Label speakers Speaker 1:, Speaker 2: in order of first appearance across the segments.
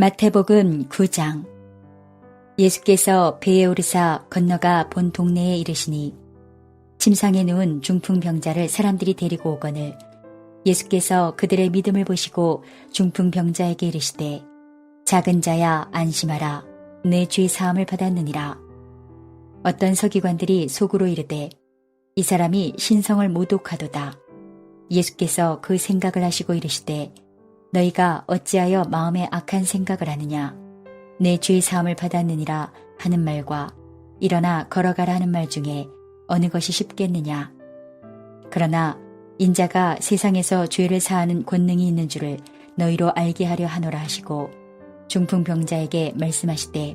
Speaker 1: 마태복음 9장. 예수께서 배에 오르사 건너가 본 동네에 이르시니 침상에 누운 중풍병자를 사람들이 데리고 오거늘 예수께서 그들의 믿음을 보시고 중풍병자에게 이르시되 작은 자야 안심하라 내 죄 사함을 받았느니라. 어떤 서기관들이 속으로 이르되 이 사람이 신성을 모독하도다. 예수께서 그 생각을 하시고 이르시되 너희가 어찌하여 마음에 악한 생각을 하느냐. 내 죄 사함을 받았느니라 하는 말과 일어나 걸어가라 하는 말 중에 어느 것이 쉽겠느냐. 그러나 인자가 세상에서 죄를 사하는 권능이 있는 줄을 너희로 알게 하려 하노라 하시고 중풍병자에게 말씀하시되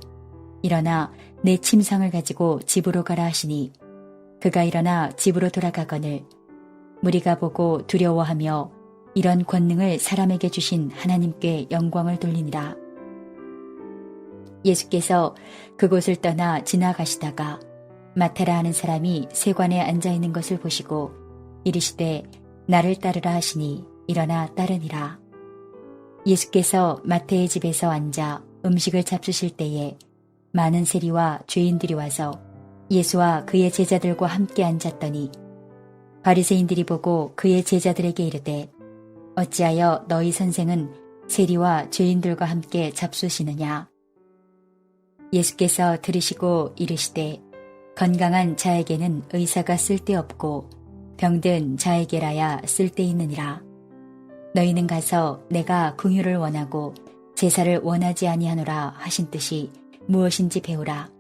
Speaker 1: 일어나 내 침상을 가지고 집으로 가라 하시니 그가 일어나 집으로 돌아가거늘 무리가 보고 두려워하며 이런 권능을 사람에게 주신 하나님께 영광을 돌리니라. 예수께서 그곳을 떠나 지나가시다가 마태라 하는 사람이 세관에 앉아있는 것을 보시고 이르시되 나를 따르라 하시니 일어나 따르니라. 예수께서 마태의 집에서 앉아 음식을 잡수실 때에 많은 세리와 죄인들이 와서 예수와 그의 제자들과 함께 앉았더니 바리새인들이 보고 그의 제자들에게 이르되 어찌하여 너희 선생은 세리와 죄인들과 함께 잡수시느냐. 예수께서 들으시고 이르시되 건강한 자에게는 의사가 쓸데없고 병든 자에게라야 쓸데있느니라. 너희는 가서 내가 긍휼을 원하고 제사를 원하지 아니하노라 하신 뜻이 무엇인지 배우라.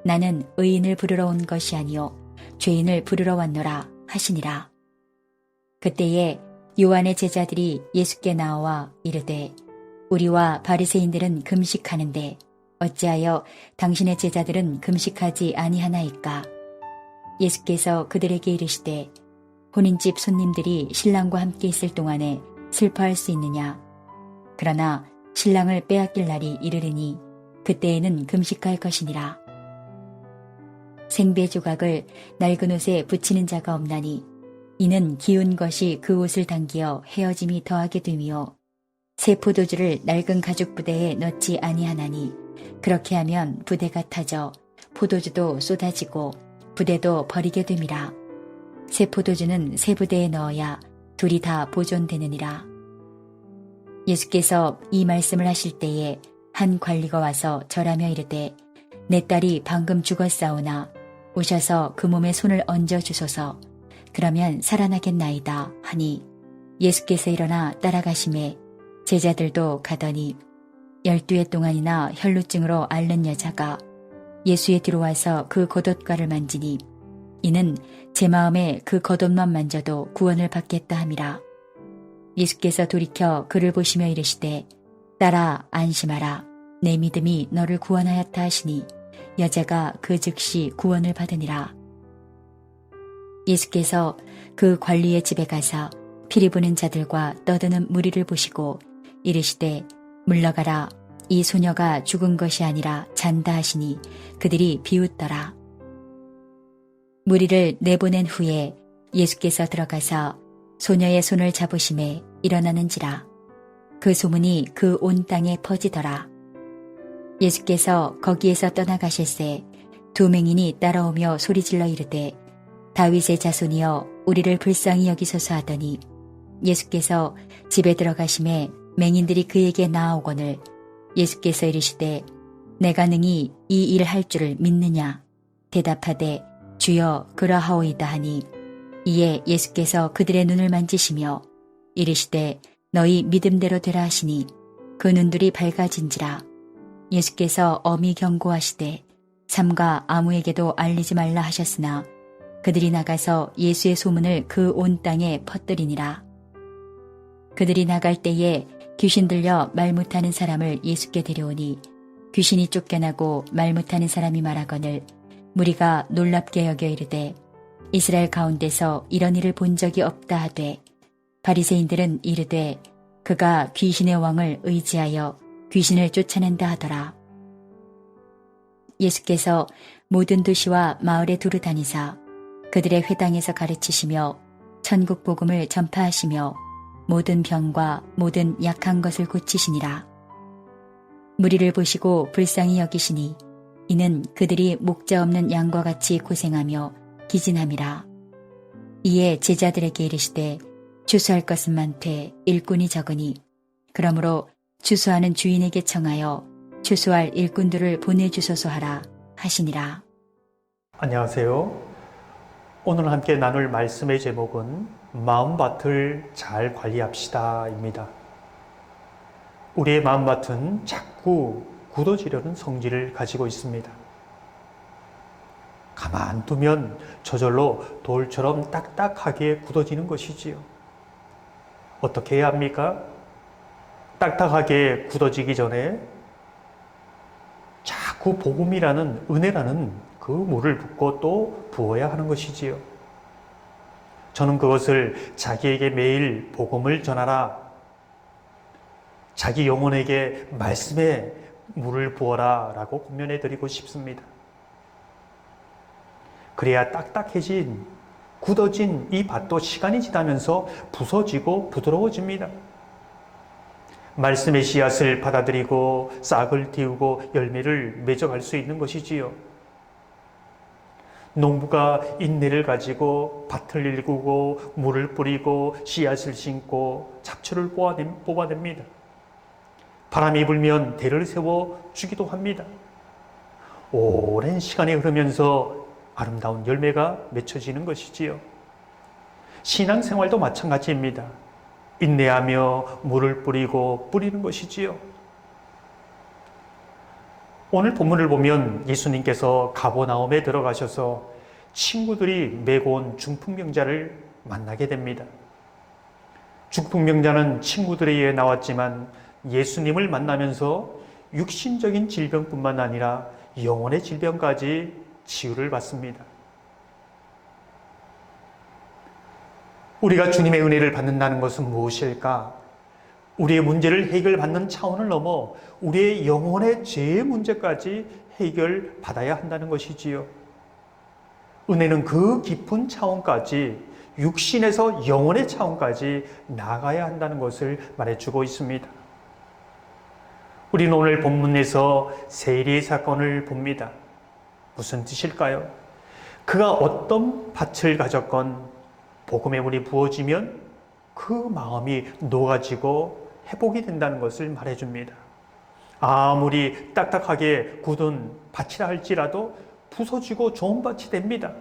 Speaker 1: 나는 의인을 부르러 온 것이 아니요 죄인을 부르러 왔노라 하시니라. 그때에 요한의 제자들이 예수께 나와 이르되 우리와 바리새인들은 금식하는데 어찌하여 당신의 제자들은 금식하지 아니하나이까. 예수께서 그들에게 이르시되 혼인집 손님들이 신랑과 함께 있을 동안에 슬퍼할 수 있느냐. 그러나 신랑을 빼앗길 날이 이르리니 그때에는 금식할 것이니라. 생배 조각을 낡은 옷에 붙이는 자가 없나니 이는 기운 것이 그 옷을 당기어 헤어짐이 더하게 됨이요 새 포도주를 낡은 가죽 부대에 넣지 아니하나니 그렇게 하면 부대가 타져 포도주도 쏟아지고 부대도 버리게 됨이라. 새 포도주는 새 부대에 넣어야 둘이 다 보존되느니라. 예수께서 이 말씀을 하실 때에 한 관리가 와서 절하며 이르되 내 딸이 방금 죽었사오나 오셔서 그 몸에 손을 얹어 주소서. 그러면 살아나겠나이다 하니 예수께서 일어나 따라가심에 제자들도 가더니 12해 동안이나 혈루증으로 앓는 여자가 예수의 뒤로 와서 그 겉옷가를 만지니 이는 제 마음에 그 겉옷만 만져도 구원을 받겠다 함이라. 예수께서 돌이켜 그를 보시며 이르시되 딸아 안심하라 내 믿음이 너를 구원하였다 하시니 여자가 그 즉시 구원을 받으니라. 예수께서 그 관리의 집에 가서 피리 부는 자들과 떠드는 무리를 보시고 이르시되 물러가라 이 소녀가 죽은 것이 아니라 잔다 하시니 그들이 비웃더라. 무리를 내보낸 후에 예수께서 들어가서 소녀의 손을 잡으심에 일어나는지라. 그 소문이 그 온 땅에 퍼지더라. 예수께서 거기에서 떠나가실새 두 맹인이 따라오며 소리질러 이르되 다윗의 자손이여 우리를 불쌍히 여기소서 하더니 예수께서 집에 들어가심에 맹인들이 그에게 나아오거늘 예수께서 이르시되 내가 능히 이 일 할 줄을 믿느냐. 대답하되 주여 그러하오이다 하니 이에 예수께서 그들의 눈을 만지시며 이르시되 너희 믿음대로 되라 하시니 그 눈들이 밝아진지라. 예수께서 엄히 경고하시되 삼가 아무에게도 알리지 말라 하셨으나 그들이 나가서 예수의 소문을 그 온 땅에 퍼뜨리니라. 그들이 나갈 때에 귀신 들려 말 못하는 사람을 예수께 데려오니 귀신이 쫓겨나고 말 못하는 사람이 말하거늘 무리가 놀랍게 여겨 이르되 이스라엘 가운데서 이런 일을 본 적이 없다 하되 바리새인들은 이르되 그가 귀신의 왕을 의지하여 귀신을 쫓아낸다 하더라. 예수께서 모든 도시와 마을에 두루 다니사 그들의 회당에서 가르치시며 천국 복음을 전파하시며 모든 병과 모든 약한 것을 고치시니라. 무리를 보시고 불쌍히 여기시니 이는 그들이 목자 없는 양과 같이 고생하며 기진함이라. 이에 제자들에게 이르시되 추수할 것은 많되 일꾼이 적으니 그러므로 추수하는 주인에게 청하여 추수할 일꾼들을 보내주소서 하라 하시니라.
Speaker 2: 안녕하세요. 오늘 함께 나눌 말씀의 제목은 마음밭을 잘 관리합시다입니다. 우리의 마음밭은 자꾸 굳어지려는 성질을 가지고 있습니다. 가만두면 저절로 돌처럼 딱딱하게 굳어지는 것이지요. 어떻게 해야 합니까? 딱딱하게 굳어지기 전에 자꾸 복음이라는 은혜라는 그 물을 붓고 또 부어야 하는 것이지요. 저는 그것을 자기에게 매일 복음을 전하라, 자기 영혼에게 말씀에 물을 부어라 라고 권면해 드리고 싶습니다. 그래야 딱딱해진, 굳어진 이 밭도 시간이 지나면서 부서지고 부드러워집니다. 말씀의 씨앗을 받아들이고 싹을 틔우고 열매를 맺어갈 수 있는 것이지요. 농부가 인내를 가지고 밭을 일구고 물을 뿌리고 씨앗을 심고 잡초를 뽑아냅니다. 바람이 불면 대를 세워 주기도 합니다. 오랜 시간이 흐르면서 아름다운 열매가 맺혀지는 것이지요. 신앙생활도 마찬가지입니다. 인내하며 물을 뿌리고 뿌리는 것이지요. 오늘 본문을 보면 예수님께서 가버나움에 들어가셔서 친구들이 메고 온 중풍병자를 만나게 됩니다. 중풍병자는 친구들에 의해 나왔지만 예수님을 만나면서 육신적인 질병뿐만 아니라 영혼의 질병까지 치유를 받습니다. 우리가 주님의 은혜를 받는다는 것은 무엇일까? 우리의 문제를 해결받는 차원을 넘어 우리의 영혼의 죄의 문제까지 해결받아야 한다는 것이지요. 은혜는 그 깊은 차원까지, 육신에서 영혼의 차원까지 나가야 한다는 것을 말해주고 있습니다. 우리는 오늘 본문에서 세리의 사건을 봅니다. 무슨 뜻일까요? 그가 어떤 밭을 가졌건 복음의 물이 부어지면 그 마음이 녹아지고 회복이 된다는 것을 말해줍니다. 아무리 딱딱하게 굳은 밭이라 할지라도 부서지고 좋은 밭이 됩니다.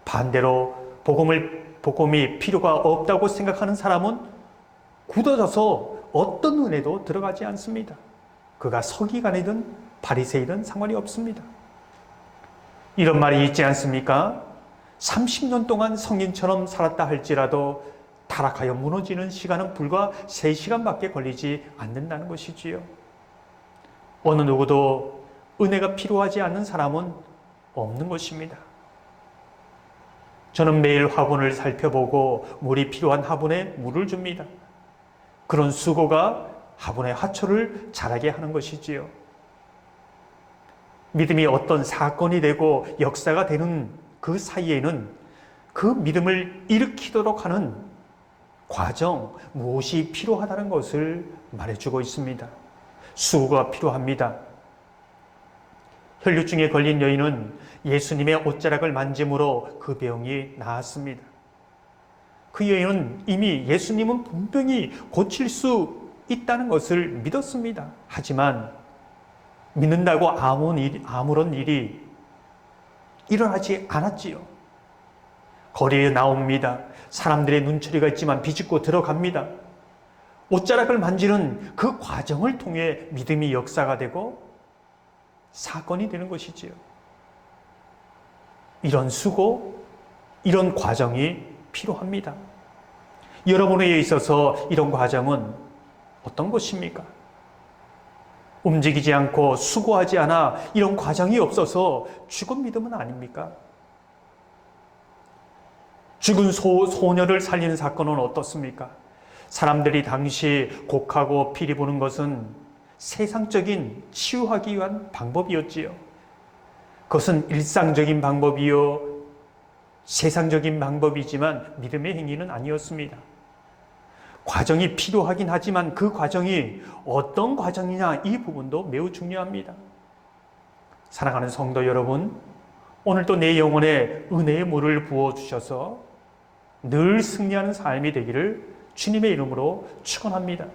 Speaker 2: 반대로 복음이 필요가 없다고 생각하는 사람은 굳어져서 어떤 은혜도 들어가지 않습니다. 그가 서기관이든 바리새이든 상관이 없습니다. 이런 말이 있지 않습니까? 30년 동안 성인처럼 살았다 할지라도 타락하여 무너지는 시간은 불과 3시간밖에 걸리지 않는다는 것이지요. 어느 누구도 은혜가 필요하지 않는 사람은 없는 것입니다. 저는 매일 화분을 살펴보고 물이 필요한 화분에 물을 줍니다. 그런 수고가 화분의 화초를 자라게 하는 것이지요. 믿음이 어떤 사건이 되고 역사가 되는 그 사이에는 그 믿음을 일으키도록 하는 과정, 무엇이 필요하다는 것을 말해주고 있습니다. 수고가 필요합니다. 혈류증에 걸린 여인은 예수님의 옷자락을 만짐으로 그 병이 나았습니다. 그 여인은 이미 예수님은 분명히 고칠 수 있다는 것을 믿었습니다. 하지만 믿는다고 아무런 일이 일어나지 않았지요. 거리에 나옵니다. 사람들의 눈초리가 있지만 비집고 들어갑니다. 옷자락을 만지는 그 과정을 통해 믿음이 역사가 되고 사건이 되는 것이지요. 이런 수고, 이런 과정이 필요합니다. 여러분에 있어서 이런 과정은 어떤 것입니까? 움직이지 않고 수고하지 않아 이런 과정이 없어서 죽은 믿음은 아닙니까? 죽은 소녀를 살리는 사건은 어떻습니까? 사람들이 당시 곡하고 피리 부는 것은 세상적인 치유하기 위한 방법이었지요. 그것은 일상적인 방법이요, 세상적인 방법이지만 믿음의 행위는 아니었습니다. 과정이 필요하긴 하지만 그 과정이 어떤 과정이냐 이 부분도 매우 중요합니다. 사랑하는 성도 여러분, 오늘도 내 영혼에 은혜의 물을 부어주셔서 늘 승리하는 삶이 되기를 주님의 이름으로 축원합니다.